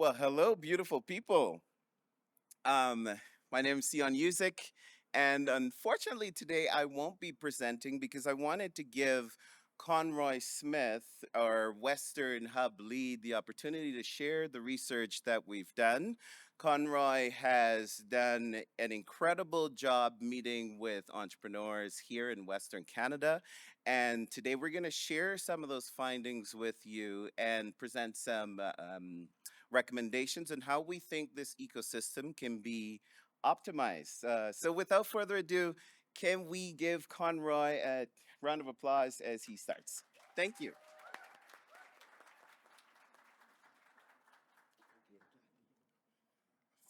Well, hello, beautiful people. Um, my name is Seon Yuzyk, and unfortunately, today I won't be presenting because I wanted to give Conroy Smith, our Western Hub lead, the opportunity to share the research that we've done. Conroy has done an incredible job meeting with entrepreneurs here in Western Canada. And today we're going to share some of those findings with you and present some recommendations on how we think this ecosystem can be optimized. So, without further ado, can we give Conroy a round of applause as he starts? Thank you.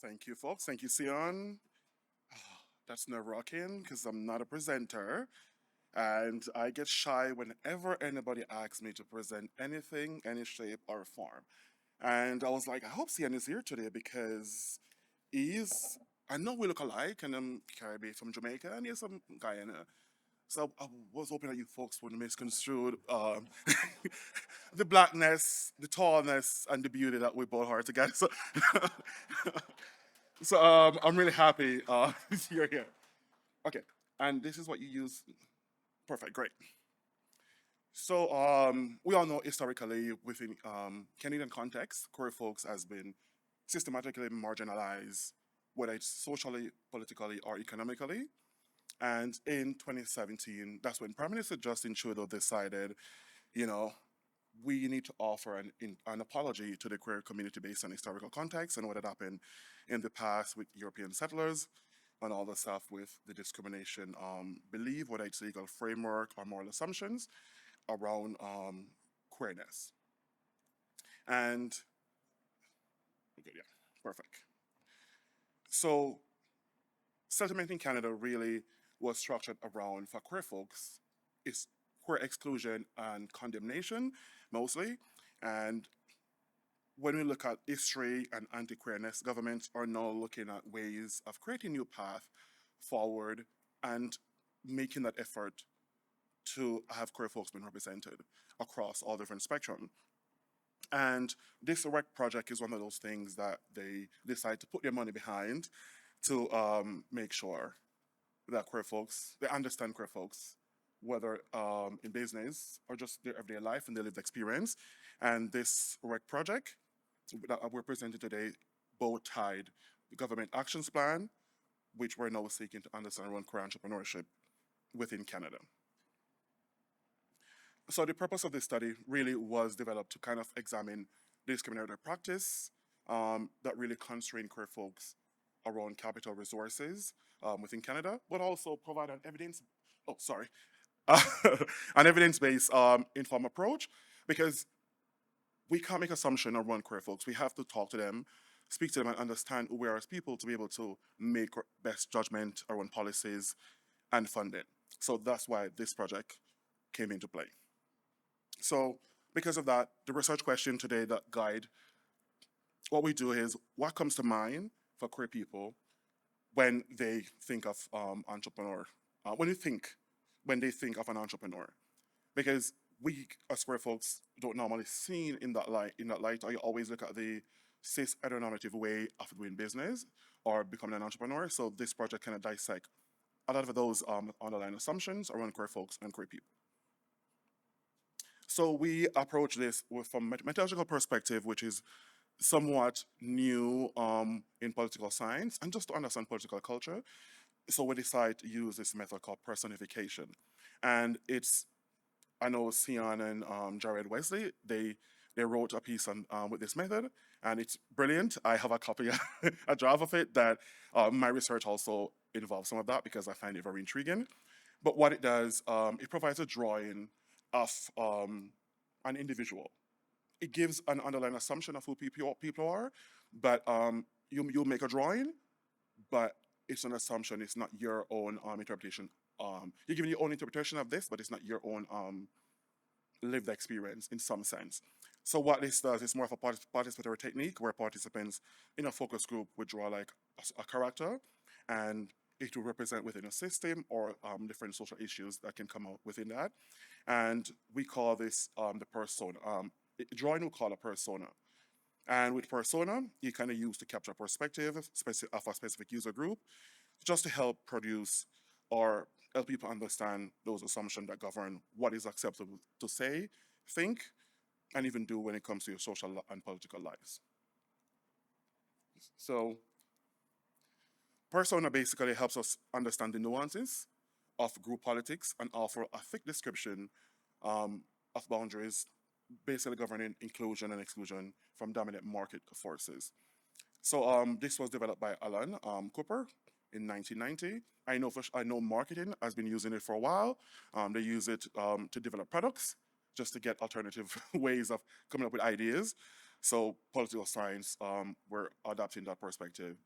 Thank you, folks. Thank you, Sion. That's nerve-wracking because I'm not a presenter, and I get shy whenever anybody asks me to present anything, any shape or form. And I was like, I hope Sion is here today because he's. I know we look alike, and I'm Caribbean from Jamaica, and he's from Guyana. So I was hoping that you folks wouldn't misconstrue the blackness, the tallness, and the beauty that we both are together. So I'm really happy you're here. Okay, and this is what you use. Perfect, great. So we all know historically within Canadian context, queer folks has been systematically marginalized, whether it's socially, politically, or economically. And in 2017, that's when Prime Minister Justin Trudeau decided, you know, we need to offer an apology to the queer community based on historical context and what had happened in the past with European settlers and all the stuff with the discrimination belief, whether it's legal framework or moral assumptions around queerness. And okay, yeah, perfect. So settlement in Canada really was structured around for queer folks is queer exclusion and condemnation mostly. And when we look at history and anti-queerness, governments are now looking at ways of creating new path forward and making that effort to have queer folks being represented across all different spectrum. And this rec project is one of those things that they decide to put their money behind to make sure that queer folks, they understand queer folks, whether in business or just their everyday life and their lived experience. And this rec project that we're presenting today both tied the government actions plan, which we're now seeking to understand around queer entrepreneurship within Canada. So the purpose of this study really was developed to kind of examine discriminatory practice that really constrain queer folks around capital resources within Canada, but also provide an evidence. Oh, sorry, an evidence-based informed approach, because we can't make assumption around queer folks. We have to talk to them, speak to them, and understand who we are as people to be able to make best judgment around policies and funding. So that's why this project came into play. So because of that, the research question today that guide what we do is what comes to mind for queer people when they think of entrepreneur. When they think of an entrepreneur, because we as queer folks don't normally see in that light. In that light, I always look at the cis heteronormative way of doing business or becoming an entrepreneur. So this project kind of dissect a lot of those underlying assumptions around queer folks and queer people. So we approach this from a methodological perspective, which is somewhat new in political science and just to understand political culture. So we decide to use this method called personification. And it's, I know Sion and Jared Wesley, they wrote a piece on with this method, and it's brilliant. I have a copy, a draft of it that my research also involves some of that because I find it very intriguing. But what it does, it provides a drawing of an individual. It gives an underlying assumption of who people are, but you make a drawing, but it's an assumption. It's not your own interpretation. You're giving your own interpretation of this, but it's not your own lived experience in some sense. So what this does is more of a participatory technique where participants in a focus group would draw like a character, and it will represent within a system or different social issues that can come out within that. And we call this the persona. Drawing we call a persona. And with persona, you kind of use to capture perspective of a specific user group just to help produce or help people understand those assumptions that govern what is acceptable to say, think, and even do when it comes to your social and political lives. So, persona basically helps us understand the nuances of group politics and offer a thick description of boundaries, basically governing inclusion and exclusion from dominant market forces. So this was developed by Alan Cooper in 1990. I know marketing has been using it for a while. They use it to develop products, just to get alternative ways of coming up with ideas. So political science, we're adapting that perspective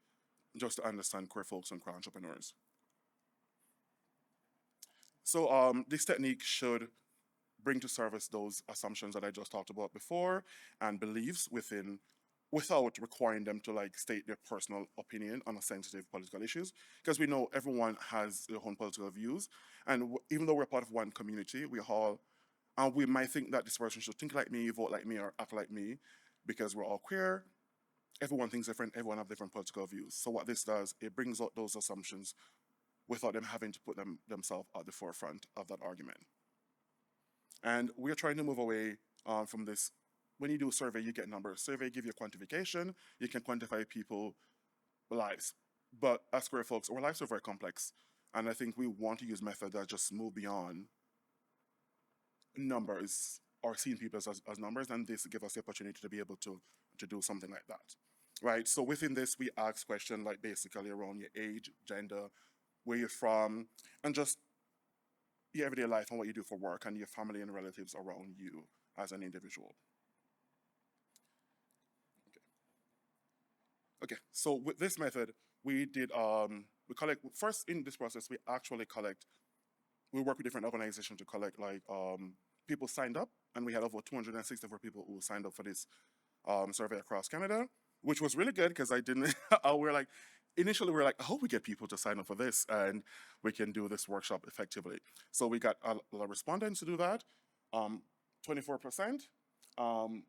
just to understand queer folks and queer entrepreneurs. So this technique should bring to service those assumptions that I just talked about before and beliefs without requiring them to like state their personal opinion on a sensitive political issues, because we know everyone has their own political views, and even though we're part of one community, we all and we might think that this person should think like me, vote like me, or act like me, because we're all queer. Everyone thinks different. Everyone have different political views. So what this does, it brings out those assumptions without them having to put themselves at the forefront of that argument. And we're trying to move away from this. When you do a survey, you get numbers. Survey give you quantification. You can quantify people lives. But as queer folks, our lives are very complex. And I think we want to use methods that just move beyond numbers or seeing people as numbers. And this gives us the opportunity to be able to do something like that. Right. So within this, we ask questions like basically around your age, gender, where you're from, and just your everyday life and what you do for work and your family and relatives around you as an individual. Okay, so with this method, we collect first in this process. We actually collect. We work with different organizations to collect like people signed up, and we had over 264 people who signed up for this survey across Canada, which was really good because I didn't. We're like initially we are like, I hope we get people to sign up for this and we can do this workshop effectively. So we got a lot of respondents to do that. 24%. Um,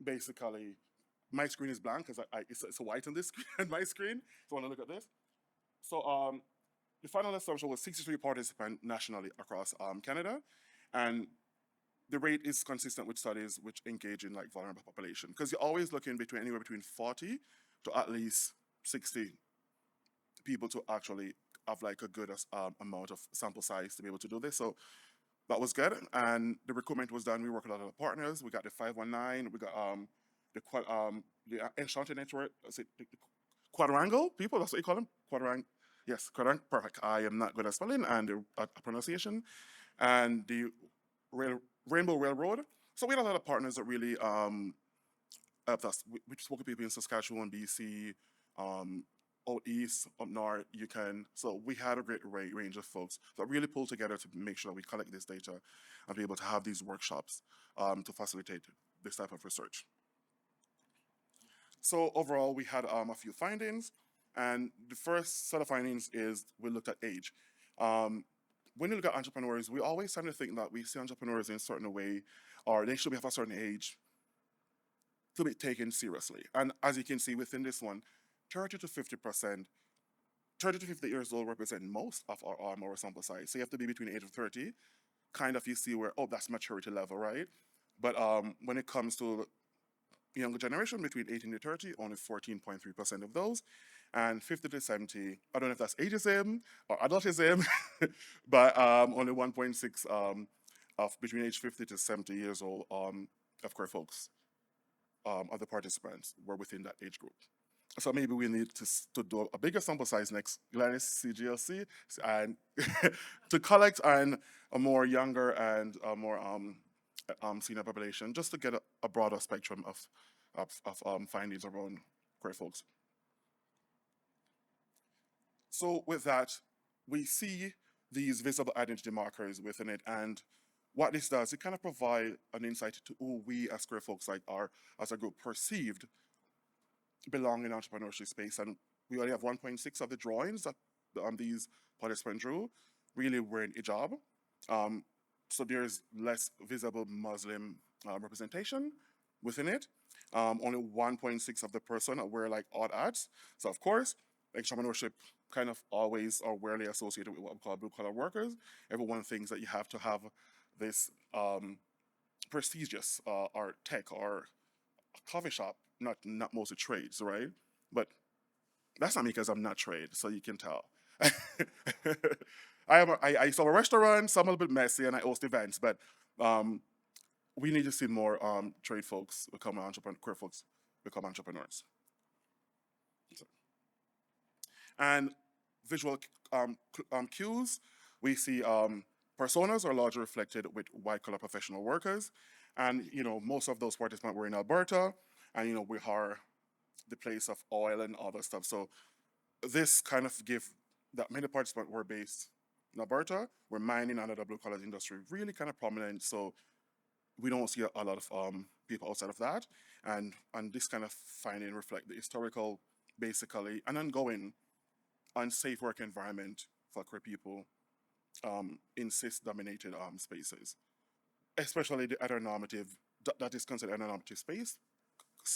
basically my screen is blank because it's a white on this screen, on my screen. So I want to look at this. So the final assumption was 63 participants nationally across Canada, and the rate is consistent with studies which engage in like vulnerable population because you're always looking between anywhere between 40 to at least 60 people to actually have like a good amount of sample size to be able to do this. So that was good, and the recruitment was done. We worked with a lot of partners. We got the 519. We got the Enchanted Network. The Quadrangle people. That's what you call them. Quadrang. Yes, Quadrang. Perfect. I am not good at spelling and the pronunciation, and the Rainbow Railroad. So we had a lot of partners that really helped us. We spoke with people in Saskatchewan, BC, out east, up north, you can. So we had a great range of folks that really pulled together to make sure that we collect this data and be able to have these workshops to facilitate this type of research. So overall, we had a few findings, and the first set of findings is we looked at age. Um, when you look at entrepreneurs, we always tend to think that we see entrepreneurs in a certain way, or they should be of a certain age to be taken seriously. And as you can see within this one, 30 to 50%, 30 to 50 years old represent most of our sample size. So you have to be between the age of 30, kind of you see where, oh, that's maturity level, right? But when it comes to younger generation between 18 to 30, only 14.3% of those. And 50 to 70, I don't know if that's ageism or adultism, but only 1.6 of between age 50 to 70 years old of queer folks, of the participants were within that age group. So maybe we need to do a bigger sample size next Gladys CGLC and to collect a more younger and a more senior population, just to get a broader spectrum of findings around queer folks. So with that, we see these visible identity markers within it, and what this does, it kind of provide an insight to who we as queer folks like are as a group perceived belong in entrepreneurship space. And we only have 1.6 of the drawings that these participants drew really were in hijab. So there's less visible Muslim representation within it. Only 1.6 of the person were like odd ads. So of course, entrepreneurship kind of always are rarely associated with what we call blue collar workers. Everyone thinks that you have to have this prestigious or tech or a coffee shop, not mostly trades, right? But that's not me because I'm not trade, so you can tell. I saw a restaurant, some a little bit messy, and I host events, but um, we need to see more trade folks become queer folks become entrepreneurs. So, and visual cues, we see personas are largely reflected with white collar professional workers, and most of those participants were in Alberta, and we are the place of oil and other stuff. So this kind of give that many participants were based in Alberta, where mining and other blue collar industry really kind of prominent. So we don't see a lot of people outside of that, and this kind of finding reflect the historical, basically, an ongoing unsafe work environment for queer people in cis-dominated spaces, especially the heteronormative that is considered a normative space.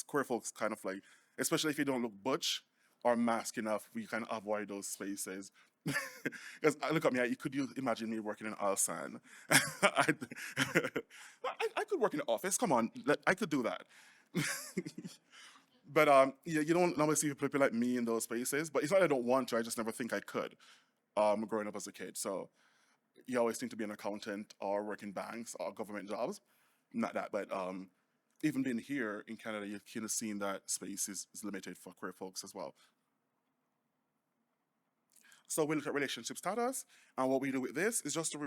Queer folks kind of like, especially if you don't look butch or mask enough, we kind of avoid those spaces. Because look at me, you could imagine me working in Alsan. I could work in the office. Come on, I could do that. But yeah, you don't normally see people like me in those spaces. But it's not that I don't want to. I just never think I could. Growing up as a kid, so you always think to be an accountant or work in banks or government jobs. Not that, but even being here in Canada, you're kind of seeing that space is limited for queer folks as well. So we look at relationship status, and what we do with this is just to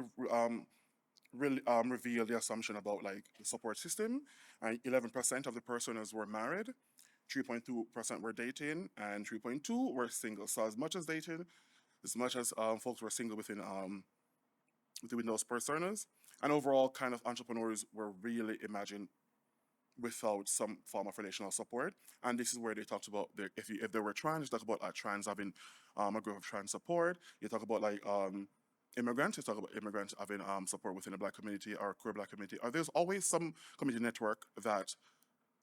reveal the assumption about like the support system. And 11% of the personas were married, 3.2% were dating, and 3.2 were single. So as much as dating, as much as folks were single within those personas, and overall, kind of entrepreneurs were really imagined without some form of relational support. And this is where they talked about if they were trans, you talk about trans having a group of trans support. You talk about like immigrants. You talk about immigrants having support within the black community or queer black community. Or there's always some community network that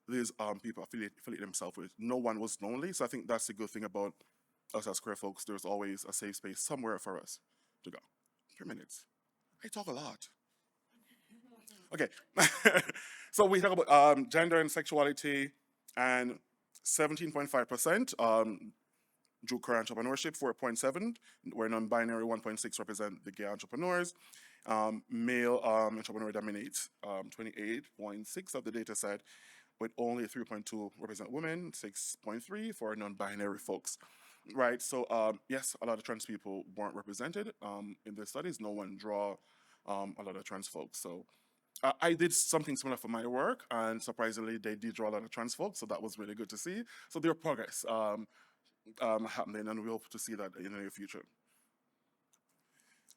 these people affiliate themselves with. No one was lonely, so I think that's the good thing about us as queer folks. There's always a safe space somewhere for us to go. 3 minutes. I talk a lot. Okay. So we talk about gender and sexuality, and 17.5% drew queer entrepreneurship, 4.7 were non-binary, 1.6 represent the gay entrepreneurs. Male entrepreneur dominates 28.6 of the data set, with only 3.2 represent women, 6.3 for non-binary folks. Right, so yes, a lot of trans people weren't represented in the studies. No one draw a lot of trans folks. So I did something similar for my work, and surprisingly, they did draw a lot of trans folks, so that was really good to see. So there's progress happening, and we hope to see that in the near future.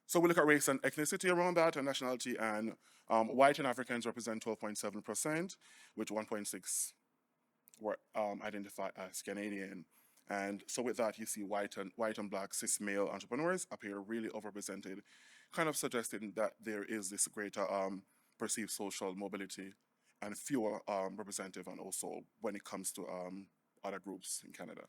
So we look at race and ethnicity around that, and nationality, and white and Africans represent 12.7%, which 1.6 were identified as Canadian. And so with that, you see white and black cis male entrepreneurs appear really overrepresented, kind of suggesting that there is this greater perceived social mobility and fewer representative, and also when it comes to other groups in Canada.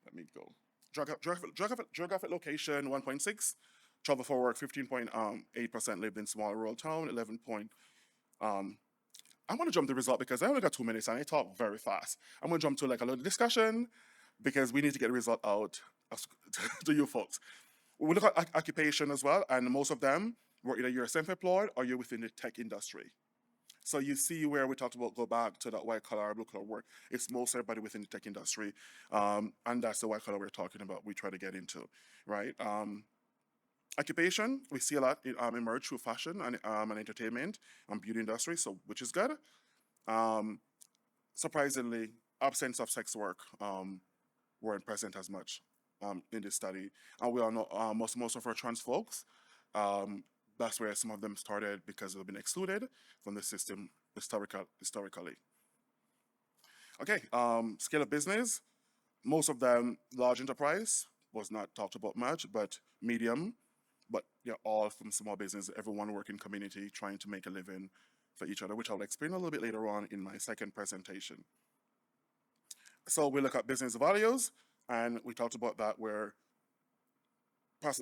Let me go. Geographic location 1.6. Travel for work 15.8% lived in small rural town. 11 point. I'm gonna jump the result because I only got 2 minutes and I talk very fast. I'm gonna jump to like a little discussion because we need to get the result out to you folks. We look at occupation as well, and most of them were either you're self-employed or you're within the tech industry. So you see where we talked about go back to that white collar, blue collar work. It's most everybody within the tech industry, and that's the white collar we're talking about. We try to get into, right? Occupation we see a lot emerge through fashion and entertainment and beauty industry, so which is good. Um, Surprisingly, absence of sex work weren't present as much in this study, and we all know most of our trans folks. Um, that's where some of them started because they've been excluded from the system historically. Okay, scale of business. Most of them large enterprise was not talked about much, but medium, but yeah, all from small business. Everyone working community trying to make a living for each other, which I'll explain a little bit later on in my second presentation. So we look at business values, and we talked about that where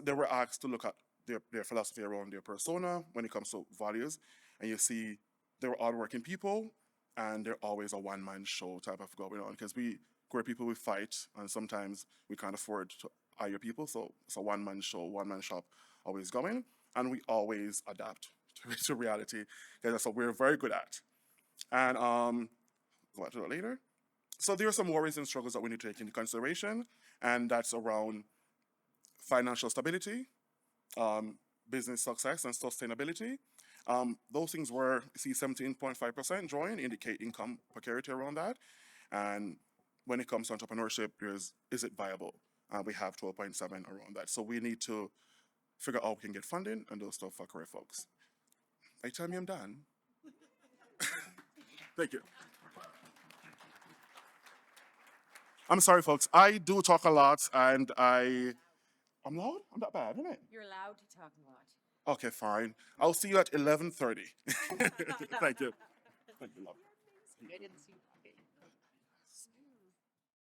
they were asked to look at their philosophy around their persona when it comes to values, and you see they were hardworking people, and they're always a one-man show type of going on because we queer people we fight, and sometimes we can't afford to hire people, so it's a one-man show, one-man shop, always going, and we always adapt to reality because that's what we're very good at. And go back to that later. So there are some worries and struggles that we need to take into consideration, and that's around financial stability, um, business success, and sustainability. Those things were, see, 17.5% drawing indicate income precarity around that. And when it comes to entrepreneurship, there's is it viable? We have 12.7 around that. So we need to figure out how we can get funding and those stuff for career folks. Are you telling me I'm done? Thank you. I'm sorry, folks. I do talk a lot, and I'm loud. I'm that bad, isn't it? You're allowed to talk a lot. Okay, fine. I'll see you at 11:30. Thank you. Thank you, love. I didn't see